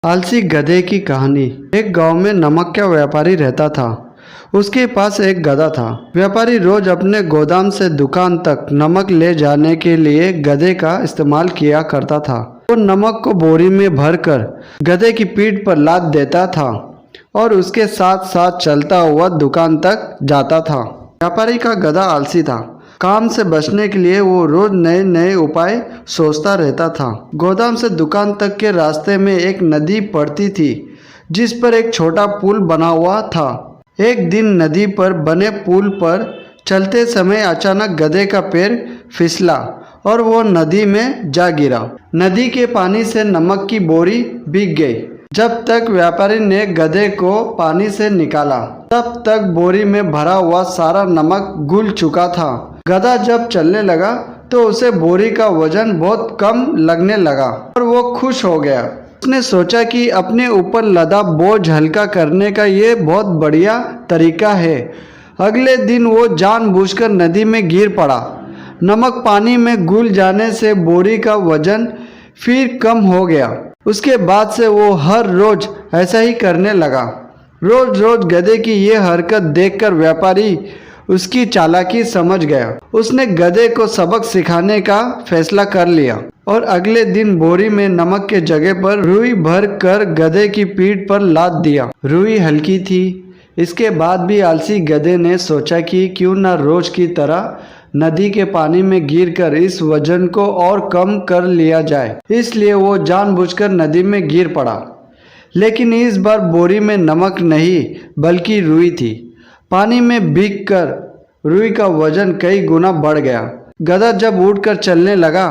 आलसी गधे की कहानी। एक गांव में नमक का व्यापारी रहता था। उसके पास एक गधा था। व्यापारी रोज अपने गोदाम से दुकान तक नमक ले जाने के लिए गधे का इस्तेमाल किया करता था। वो नमक को बोरी में भरकर गधे की पीठ पर लाद देता था और उसके साथ साथ चलता हुआ दुकान तक जाता था। व्यापारी का गधा आलसी था। काम से बचने के लिए वो रोज नए नए उपाय सोचता रहता था। गोदाम से दुकान तक के रास्ते में एक नदी पड़ती थी जिस पर एक छोटा पुल बना हुआ था। एक दिन नदी पर बने पुल पर चलते समय अचानक गधे का पैर फिसला और वो नदी में जा गिरा। नदी के पानी से नमक की बोरी भीग गई। जब तक व्यापारी ने गधे को पानी से निकाला तब तक बोरी में भरा हुआ सारा नमक घुल चुका था। गधा जब चलने लगा तो उसे बोरी का वजन बहुत कम लगने लगा और वो खुश हो गया। उसने सोचा कि अपने ऊपर लदा बोझ हल्का करने का ये बहुत बढ़िया तरीका है। अगले दिन वो जानबूझकर नदी में गिर पड़ा। नमक पानी में घुल जाने से बोरी का वजन फिर कम हो गया। उसके बाद से वो हर रोज ऐसा ही करने लगा। रोज रोज गधे की ये हरकत देखकर व्यापारी उसकी चालाकी समझ गया। उसने गधे को सबक सिखाने का फैसला कर लिया और अगले दिन बोरी में नमक के जगह पर रुई भर कर गधे की पीठ पर लाद दिया। रुई हल्की थी। इसके बाद भी आलसी गधे ने सोचा कि क्यों न रोज की तरह नदी के पानी में गिरकर इस वजन को और कम कर लिया जाए। इसलिए वो जानबूझकर नदी में गिर पड़ा। लेकिन इस बार बोरी में नमक नहीं बल्कि रुई थी। पानी में भीगकर रुई का वजन कई गुना बढ़ गया। गधा जब उठकर चलने लगा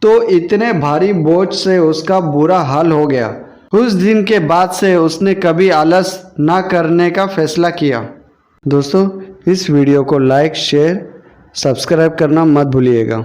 तो इतने भारी बोझ से उसका बुरा हाल हो गया। उस दिन के बाद से उसने कभी आलस ना करने का फैसला किया। दोस्तों, इस वीडियो को लाइक, शेयर, सब्सक्राइब करना मत भूलिएगा।